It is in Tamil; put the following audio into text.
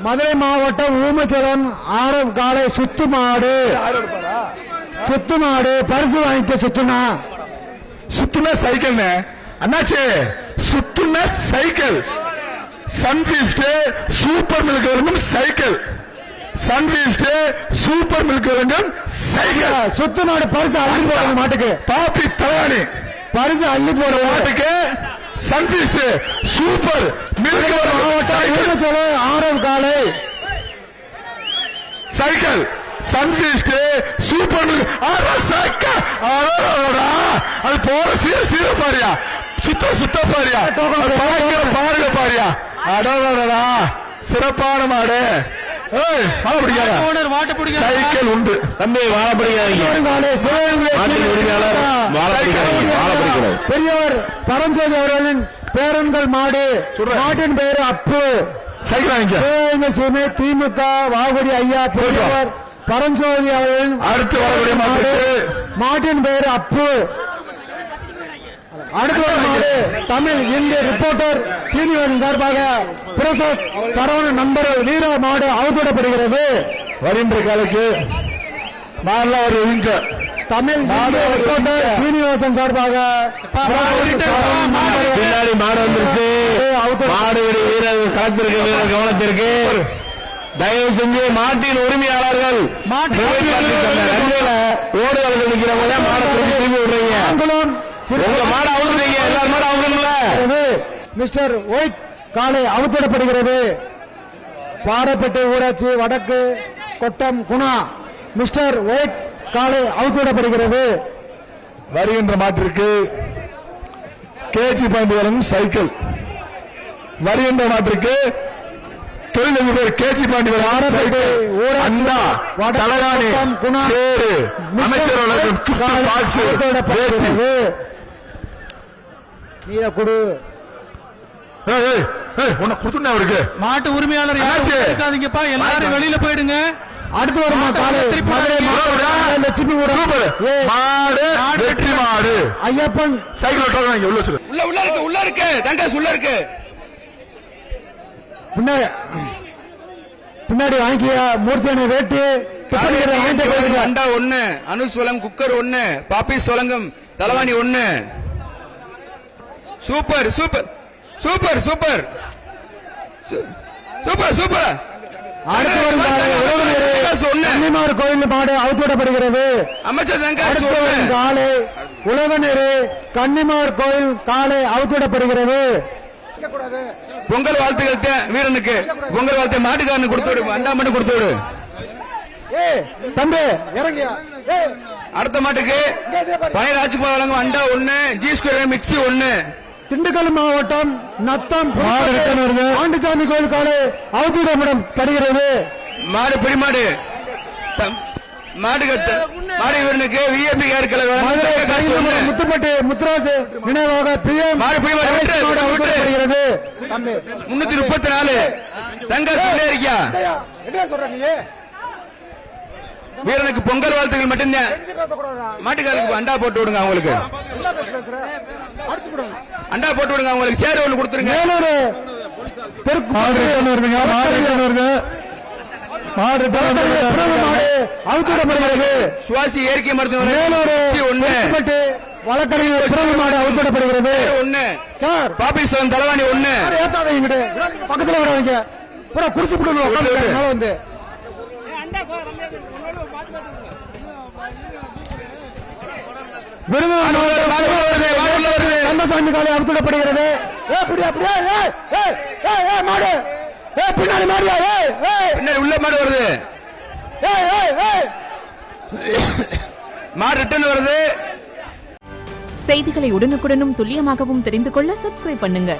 மதுரை மாவட்டம் ஊமச்சலம் ஆரம் காலை சுத்து மாடு பரிசு வாங்கிட்டு சுத்துனா சைக்கிள் அண்ணாச்சு சுத்துனா சைக்கிள் சன்ஃபீஸ்ட் சூப்பர் மில்க் வழங்கும் சைக்கிள் சன்ஃபீஸ்ட் சூப்பர் மில்க் வழங்கும் சைக்கிள் சுத்து மாடு பரிசு அள்ளி போடுற மாட்டுக்கு பாப்பி தலானி பரிசு அள்ளி போடுற மாட்டுக்கு சன்ஃபீஸ்ட் சூப்பர் மில்க் மாவட்டம் ஆரம் காலை cycle Sunfeast super milk cycle அது போற சீர பாரியா சுத்த பாரியா பாருங்க பாரியா அடடா சிறப்பான மாடு சைக்கிள் உண்டு தம்பி வாழ பெரியவர் பரஞ்சோதி அவர்களின் பேரன்கள் மாடு மாட்டின் பெயர் அப்பு சைக்கிள் திமுக வாகுடி ஐயா பெரியவர் பரஞ்சோதி அவர்களின் அடுத்து வரக்கூடிய மாட்டின் பெயர் அப்பு அடுத்த தமிழ் இந்திய ரிப்போர்ட்டர் சீனிவாசன் சார்பாக பிரசாத் சரவணன் நம்பர் வீர மாடு அவுத்துவிடப்படுகிறது. வருகின்ற காலைக்கு ஒரு தமிழ் ரிப்போர்ட்டர் சீனிவாசன் சார்பாக பின்னாடி மாடு வந்துருச்சு. மாடு வீரர் களத்திற்கு வீரர் கவனத்திற்கு தயவு செஞ்சு மாட்டின் உரிமையாளர்கள் ஓடுகள் நிற்கிறவங்க மாடை திரும்பி விடுறீங்க. மாடு அவுத்துறீங்க எல்லாரும் மாடு அவுக்கணும்ல. மிஸ்டர் ஒயிட் காலை அவுத்திடப்படுகிறது. பாடப்பேட்டை ஊராட்சி வடக்கு கொட்டம் குணா மிஸ்டர் ஒயிட் காலை அவுத்திடப்படுகிறது. வருகின்ற மாட்டிற்கு கேஜி பாயிண்ட் வழங்கும் சைக்கிள். வருகின்ற மாட்டிற்கு தொழிலதிபர் கேஜி பாண்டி அண்ணா தலகாணி சேரு அமைச்சர் அவருக்கு மாட்டு உரிமையாளர் இருக்காதீங்கப்பா, எல்லாரும் வெளியில போயிடுங்க. அடுத்து வரும் லட்சுமி வெற்றி மாடு ஐயப்பன் சைக்கிள் உள்ள இருக்கு தண்டாஸ் உள்ள இருக்கு. பின்னாடி வாங்கிய மூர்த்தியான வேட்டு அண்டா ஒண்ணு, அனுசோலம் குக்கர் ஒண்ணு, பாப்பி சோலங்கம் தலவாணி ஒண்ணு. Super super super super super super. கன்னிமார் கோயில் மாடு அவுத்துவிடப்படுகிறது. அமைச்சர் காலை உலகநேரு கன்னிமார் கோயில் காலை அவுத்துவிடப்படுகிறது. பொங்கல் வாழ்த்துக்கள் வீரனுக்கு, பொங்கல் வாழ்த்து மாட்டுக்காரனு கொடுத்து விடு, அண்டா மட்டும் கொடுத்து விடு தம்பி. இறங்கியா அடுத்த மாட்டுக்கு பழைய ராஜ்குமார் வழங்கும் அண்டா ஒண்ணு, ஜி ஸ்கொயர் மிக்சி ஒண்ணு. திண்டுக்கல் மாவட்டம் நத்தம் ஆண்டுசாமி கோயில் காலை அவுத்திடப்படுகிறது. மாடு பிடிமாடு மாடு மாடு வீரனுக்கு விஐபி முத்துப்பட்டு முத்துராசு நினைவாக அவுத்திடப்படுகிறது. 334 தங்க இருக்கியா வீரனுக்கு பொங்கல் வாழ்த்துக்கள் மட்டும்தான். மாட்டுக்காரருக்கு அண்டா போட்டு விடுங்க, அவங்களுக்கு அண்டா போட்டு விடுங்க, அவங்களுக்கு சேர் ஒன்று கொடுத்துருங்க. சுவாசி இயற்கை மருத்துவமனை வழக்கறிஞர் மாடு அவுத்திடப்படுகிறது. ஒண்ணு சார் பாபிசோன் தலவாணி ஒண்ணு. பக்கத்துல வரவங்க பூரா குறிச்சு விடுங்க வந்து கந்தசாமி காலை அவுத்திடப்படுகிறது. மாடு பின்னாடி மாடியா பின்னாடி உள்ள மாடு வருது, மாடு ரிட்டர்ன் வருது. செய்திகளை உடனுக்குடனும் துல்லியமாகவும் தெரிந்து கொள்ள சப்ஸ்கிரைப் பண்ணுங்க.